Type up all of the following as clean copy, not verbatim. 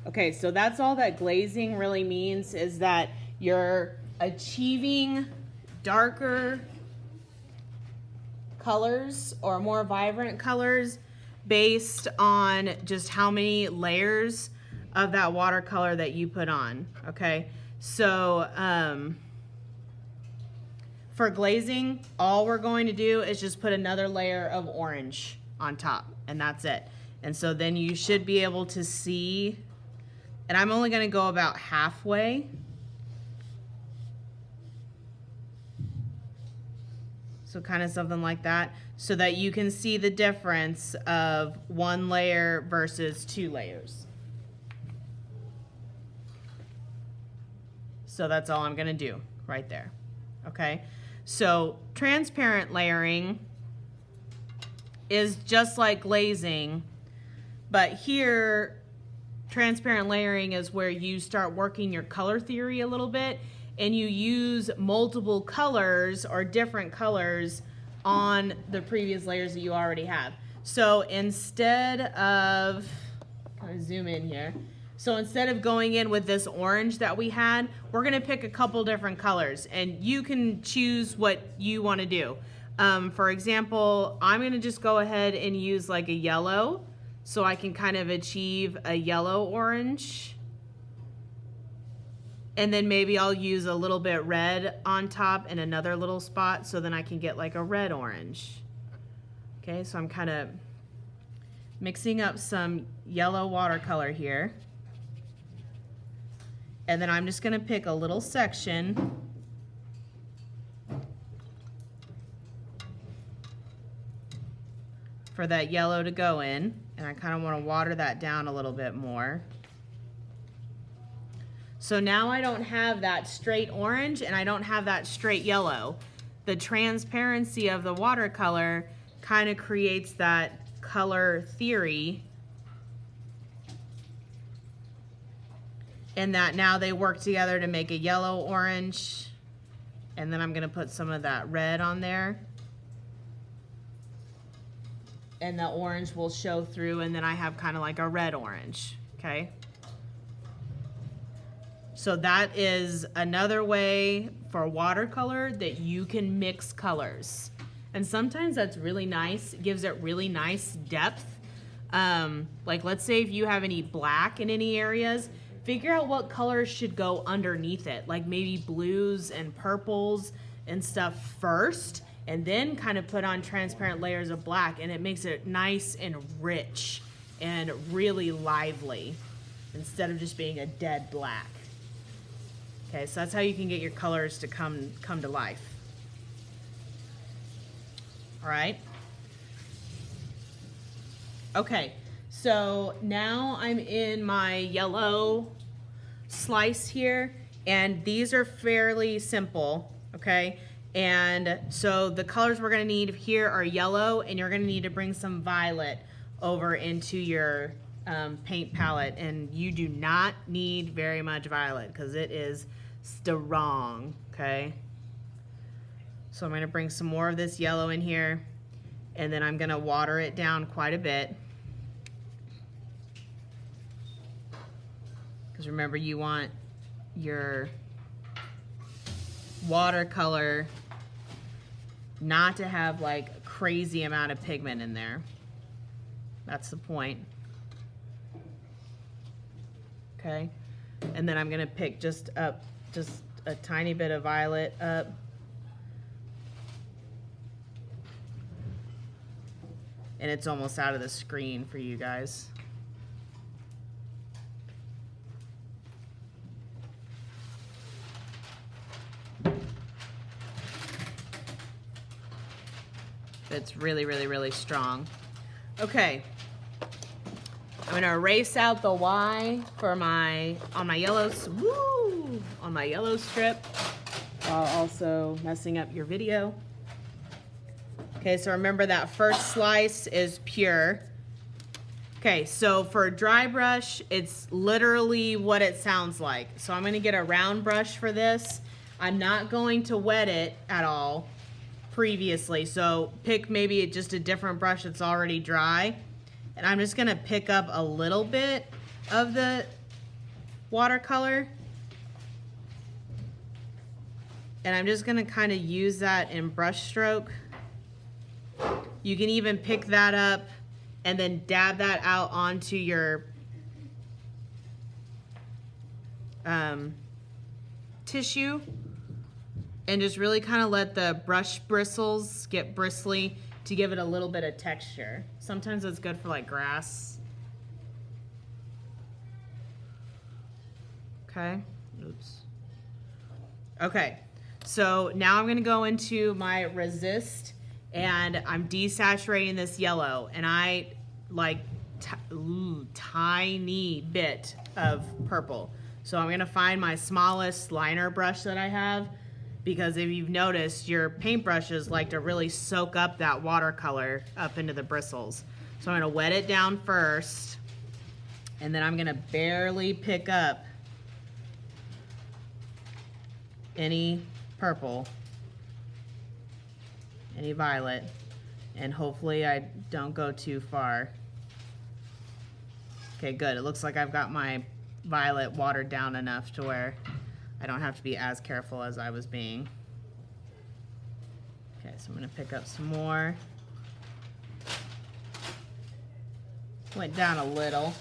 Okay, so that's all that glazing really means, is that you're achieving darker colors or more vibrant colors based on just how many layers of that watercolor that you put on. Okay, so for glazing, all we're going to do is just put another layer of orange on top, and that's it. And so then you should be able to see, and I'm only going to go about halfway. So kind of something like that, so that you can see the difference of one layer versus 2 layers. So that's all I'm gonna do right there, okay? So transparent layering is just like glazing, but here, transparent layering is where you start working your color theory a little bit, and you use multiple colors or different colors on the previous layers that you already have. So instead of, I'm gonna zoom in here. So instead of going in with this orange that we had, we're gonna pick a couple different colors, and you can choose what you wanna do. For example, I'm gonna just go ahead and use like a yellow, so I can kind of achieve a yellow orange. And then maybe I'll use a little bit red on top in another little spot, so then I can get like a red orange. Okay, so I'm kind of mixing up some yellow watercolor here. And then I'm just gonna pick a little section for that yellow to go in. And I kind of wanna water that down a little bit more. So now I don't have that straight orange and I don't have that straight yellow. The transparency of the watercolor kind of creates that color theory, and that now they work together to make a yellow orange. And then I'm gonna put some of that red on there, and the orange will show through, and then I have kind of like a red orange, okay? So that is another way for watercolor that you can mix colors. And sometimes that's really nice. It gives it really nice depth. Like let's say if you have any black in any areas, figure out what colors should go underneath it. Like maybe blues and purples and stuff first, and then kind of put on transparent layers of black, and it makes it nice and rich and really lively instead of just being a dead black. Okay, so that's how you can get your colors to come to life. All right. Okay, so now I'm in my yellow slice here, and these are fairly simple, okay? And so the colors we're gonna need here are yellow, and you're gonna need to bring some violet over into your paint palette, and you do not need very much violet because it is strong, okay? So I'm gonna bring some more of this yellow in here, and then I'm gonna water it down quite a bit. Because remember, you want your watercolor not to have like a crazy amount of pigment in there. That's the point. Okay, and then I'm gonna pick just a tiny bit of violet up. And it's almost out of the screen for you guys. It's really, really, really strong. Okay. I'm gonna erase out the Y for on my yellow strip, while also messing up your video. Okay, so remember that first slice is pure. Okay, so for a dry brush, it's literally what it sounds like. So I'm gonna get a round brush for this. I'm not going to wet it at all previously, so pick maybe just a different brush that's already dry. And I'm just gonna pick up a little bit of the watercolor. And I'm just gonna kind of use that in brush stroke. You can even pick that up and then dab that out onto your tissue and just really kind of let the brush bristles get bristly to give it a little bit of texture. Sometimes it's good for like grass. Okay, oops. Okay, so now I'm gonna go into my resist and I'm desaturating this yellow, and I like tiny bit of purple. So I'm gonna find my smallest liner brush that I have, because if you've noticed, your paintbrushes like to really soak up that watercolor up into the bristles. So I'm gonna wet it down first, and then I'm gonna barely pick up any purple, any violet, and hopefully I don't go too far. Okay, good. It looks like I've got my violet watered down enough to where I don't have to be as careful as I was being. Okay, so I'm gonna pick up some more. Went down a little.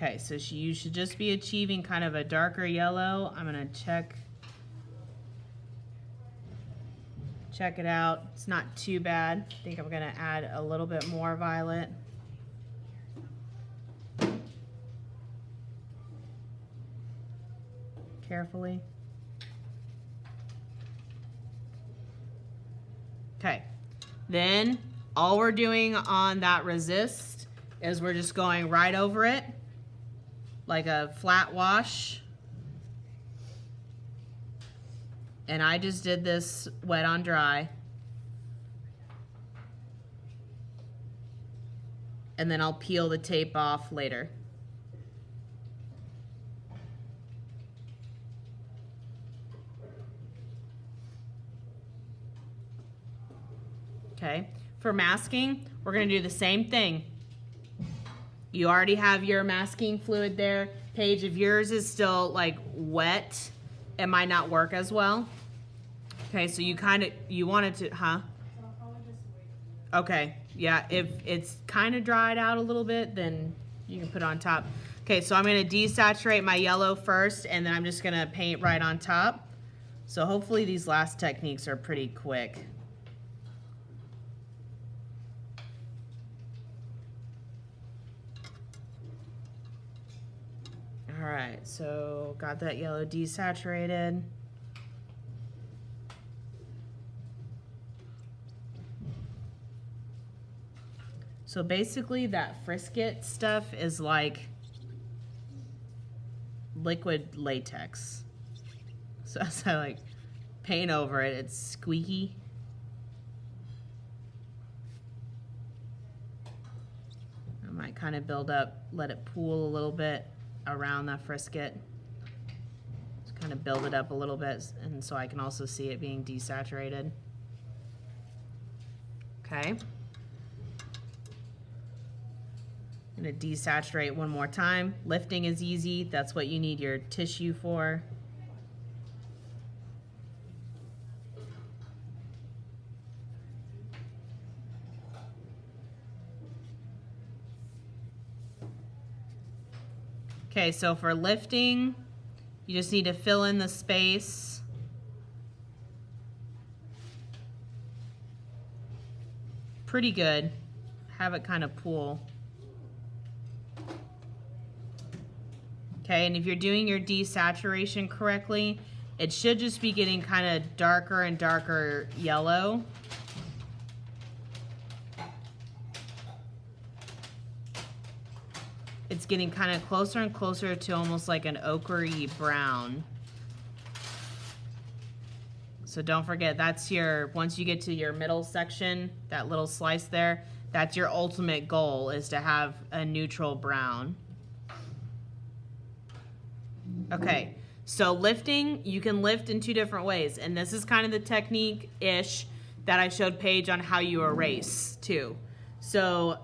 Okay, so you should just be achieving kind of a darker yellow. I'm gonna check it out. It's not too bad. I think I'm gonna add a little bit more violet. Carefully. Okay, then all we're doing on that resist is we're just going right over it like a flat wash. And I just did this wet on dry. And then I'll peel the tape off later. Okay, for masking, we're gonna do the same thing. You already have your masking fluid there. Paige, if yours is still like wet, it might not work as well. Okay, so you want it to, huh? Okay, yeah, if it's kind of dried out a little bit, then you can put it on top. Okay, so I'm gonna desaturate my yellow first, and then I'm just gonna paint right on top. So hopefully these last techniques are pretty quick. All right, so got that yellow desaturated. So basically that frisket stuff is like liquid latex. So as I like paint over it, it's squeaky. I might kind of build up, let it pool a little bit around that frisket. Just kind of build it up a little bit, and so I can also see it being desaturated. Okay. I'm gonna desaturate one more time. Lifting is easy. That's what you need your tissue for. Okay, so for lifting, you just need to fill in the space. Pretty good. Have it kind of pool. Okay, and if you're doing your desaturation correctly, it should just be getting kind of darker and darker yellow. It's getting kind of closer and closer to almost like an ochre-y brown. So don't forget, that's your, once you get to your middle section, that little slice there, that's your ultimate goal, is to have a neutral brown. Okay, So lifting, you can lift in two different ways. And this is kind of the technique-ish that I showed Paige on how you erase too. So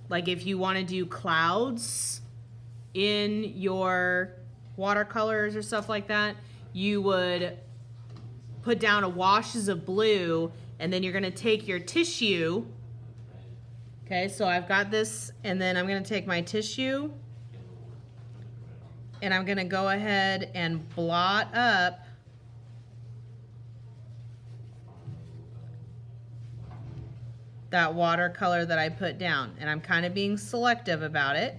like if you want to do clouds in your watercolors or stuff like that, you would put down a washes of blue, and then you're going to take your tissue. Okay, so I've got this, and then I'm going to take my tissue and I'm going to go ahead and blot up that watercolor that I put down. And I'm kind of being selective about it.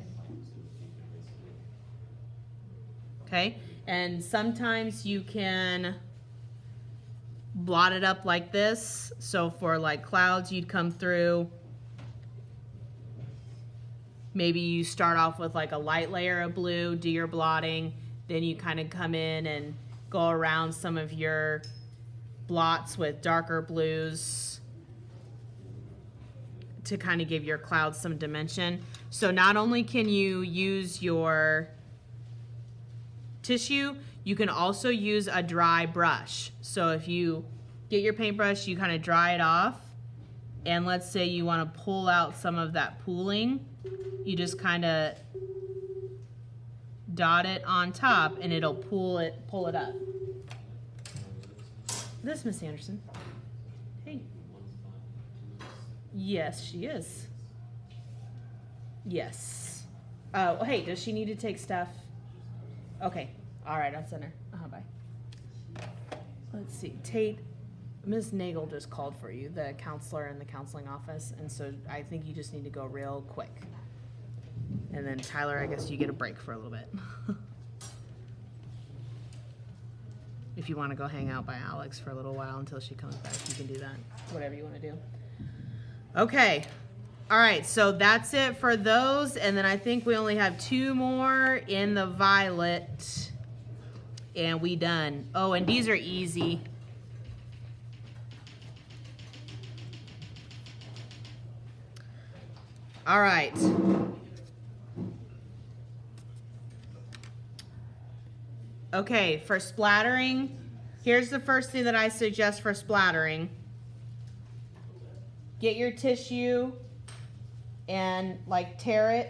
Okay, and sometimes you can blot it up like this. So for like clouds, you'd come through. Maybe you start off with like a light layer of blue, do your blotting, then you kind of come in and go around some of your blots with darker blues to kind of give your clouds some dimension. So not only can you use your tissue, you can also use a dry brush. So if you get your paintbrush, you kind of dry it off, and let's say you want to pull out some of that pooling, you just kind of dot it on top and it'll pull it up. This Miss Anderson. Hey. Yes, she is. Yes. Oh, hey, does she need to take stuff? Okay. All right, I'll send her. Bye. Let's see. Tate, Ms. Nagel just called for you, the counselor in the counseling office, and so I think you just need to go real quick. And then Tyler, I guess you get a break for a little bit. If you want to go hang out by Alex for a little while until she comes back, you can do that. Whatever you want to do. Okay. All right, so that's it for those, and then I think we only have 2 more in the violet, and we done. Oh, and these are easy. All right. Okay, for splattering, here's the first thing that I suggest for splattering. Get your tissue and like tear it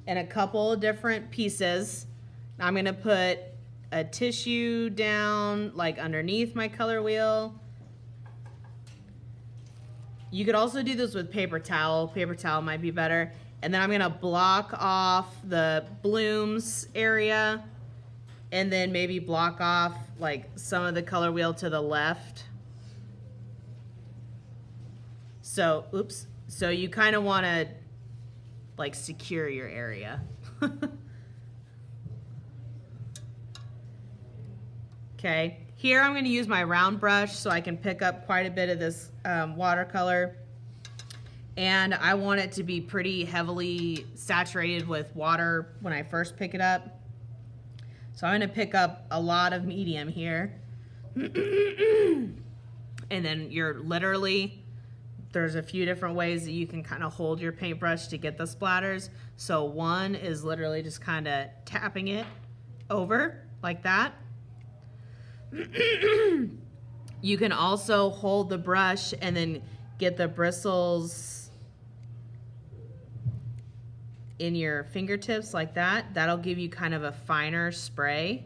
in a couple of different pieces. I'm gonna put a tissue down like underneath my color wheel. You could also do this with paper towel. Paper towel might be better. And then I'm gonna block off the blooms area, and then maybe block off like some of the color wheel to the left. So, oops. So you kind of want to like secure your area. Okay, here I'm going to use my round brush so I can pick up quite a bit of this watercolor. And I want it to be pretty heavily saturated with water when I first pick it up. So I'm going to pick up a lot of medium here. And then you're literally, there's a few different ways that you can kind of hold your paintbrush to get the splatters. So one is literally just kind of tapping it over like that. You can also hold the brush and then get the bristles in your fingertips like that. That'll give you kind of a finer spray.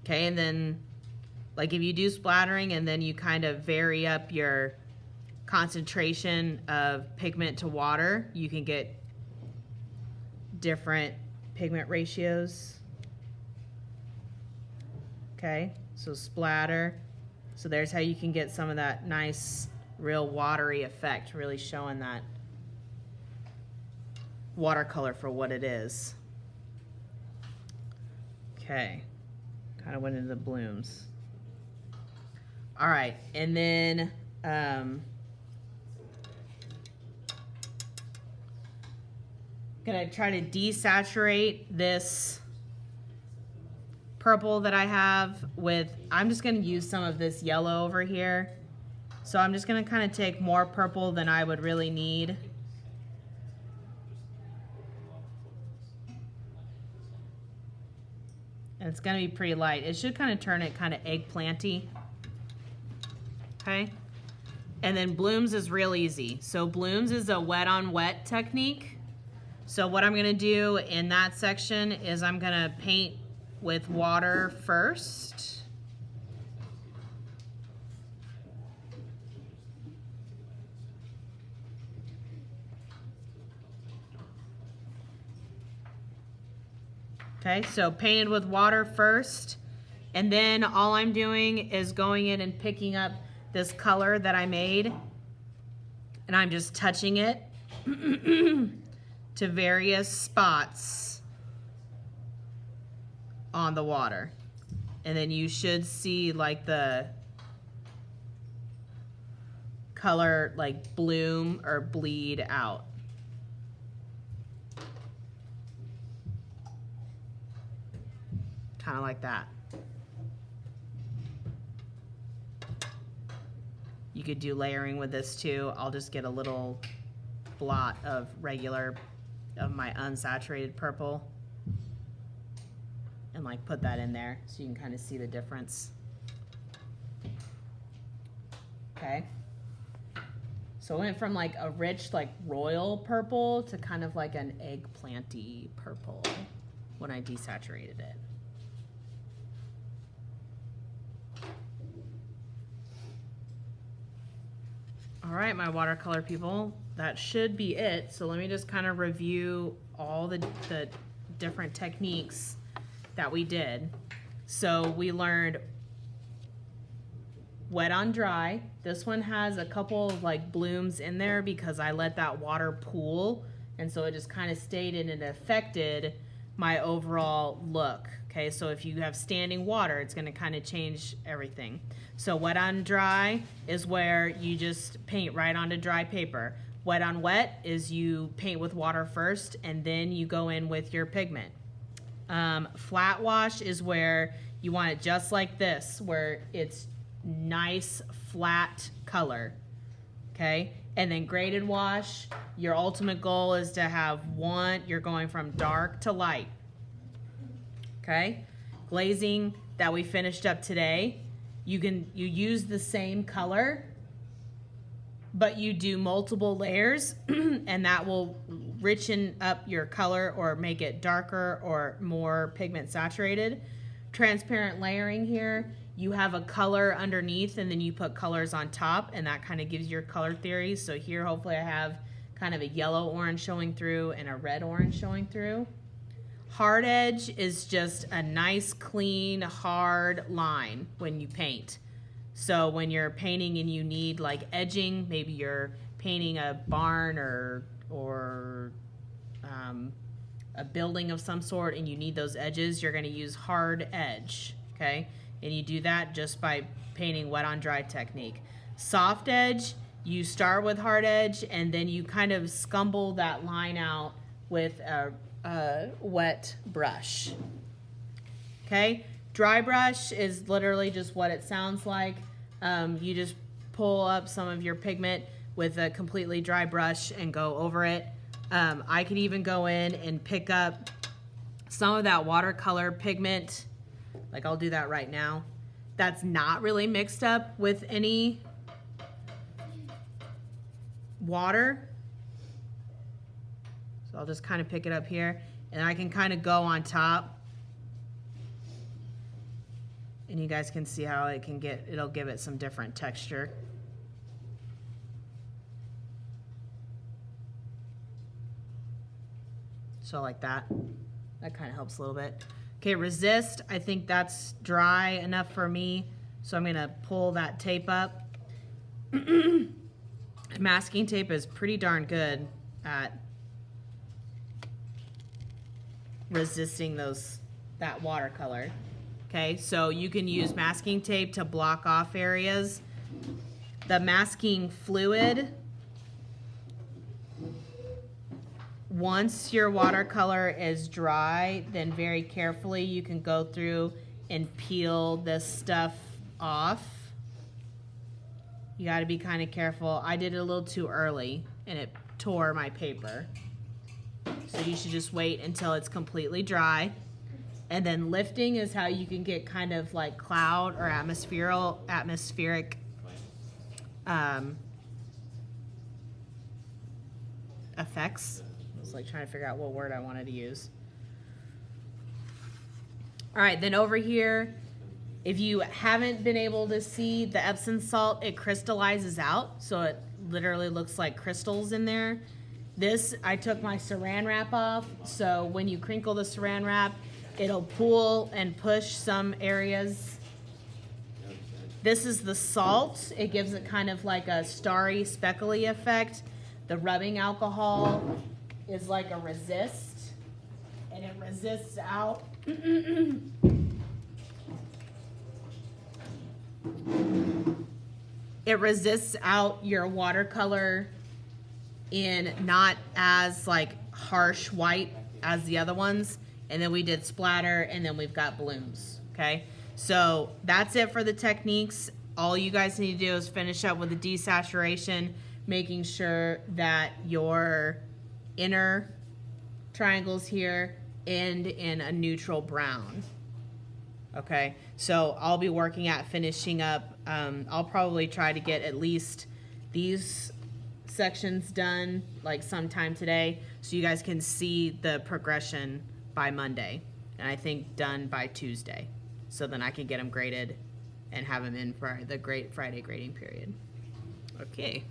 Okay, and then like if you do splattering and then you kind of vary up your concentration of pigment to water, you can get different pigment ratios. Okay, so splatter. So there's how you can get some of that nice, real watery effect, really showing that watercolor for what it is. Okay, kind of went into the blooms. All right, and then gonna try to desaturate this purple that I have with, I'm just gonna use some of this yellow over here So I'm just gonna kind of take more purple than I would really need. And it's gonna be pretty light. It should kind of turn it kind of eggplanty. Okay. And then blooms is real easy. So blooms is a wet on wet technique. So what I'm gonna do in that section is I'm gonna paint with water first. Okay, so painted with water first, and then all I'm doing is going in and picking up this color that I made, and I'm just touching it to various spots on the water. And then you should see like the color like bloom or bleed out. Kind of like that. You could do layering with this too. I'll just get a little blot of my unsaturated purple and like put that in there so you can kind of see the difference. Okay. So it went from like a rich like royal purple to kind of like an eggplanty purple when I desaturated it. All right, my watercolor people, that should be it. So let me just kind of review all the different techniques that we did. So we learned wet on dry. This one has a couple of like blooms in there because I let that water pool, and so it just kind of stayed in and it affected my overall look. Okay, so if you have standing water, it's gonna kind of change everything. So wet on dry is where you just paint right onto dry paper. Wet on wet is you paint with water first and then you go in with your pigment. Flat wash is where you want it just like this, where it's nice flat color, okay? And then graded wash, your ultimate goal is to have you're going from dark to light, okay? Glazing that we finished up today, you use the same color, but you do multiple layers and that will richen up your color or make it darker or more pigment saturated. Transparent layering here, you have a color underneath and then you put colors on top, and that kind of gives your color theory. So here hopefully I have kind of a yellow orange showing through and a red orange showing through. Hard edge is just a nice clean hard line when you paint. So when you're painting and you need like edging, maybe you're painting a barn or a building of some sort and you need those edges, you're going to use hard edge, okay? And you do that just by painting wet on dry technique. Soft edge, you start with hard edge and then you kind of scumble that line out with a wet brush, okay? Dry brush is literally just what it sounds like. You just pull up some of your pigment with a completely dry brush and go over it. I could even go in and pick up some of that watercolor pigment, like I'll do that right now, that's not really mixed up with any water. So I'll just kind of pick it up here and I can kind of go on top. And you guys can see how it'll give it some different texture. So like that kind of helps a little bit. Okay, resist, I think that's dry enough for me. So I'm gonna pull that tape up. Masking tape is pretty darn good at resisting that watercolor. Okay, so you can use masking tape to block off areas. The masking fluid, once your watercolor is dry, then very carefully you can go through and peel this stuff off. You got to be kind of careful. I did it a little too early and it tore my paper. So you should just wait until it's completely dry. And then lifting is how you can get kind of like cloud or atmospheric effects. I was like trying to figure out what word I wanted to use. All right, then over here, if you haven't been able to see the Epsom salt, it crystallizes out. So it literally looks like crystals in there. This, I took my saran wrap off. So when you crinkle the saran wrap, it'll pull and push some areas. This is the salt. It gives it kind of like a starry, speckly effect. The rubbing alcohol is like a resist, and it resists out. It resists out your watercolor in not as like harsh white as the other ones. And then we did splatter, and then we've got blooms, okay? So that's it for the techniques. All you guys need to do is finish up with the desaturation, making sure that your inner triangles here end in a neutral brown, okay? So I'll be working at finishing up. I'll probably try to get at least these sections done like sometime today so you guys can see the progression by Monday, and I think done by Tuesday, so then I can get them graded and have them in for the Friday grading period. Okay.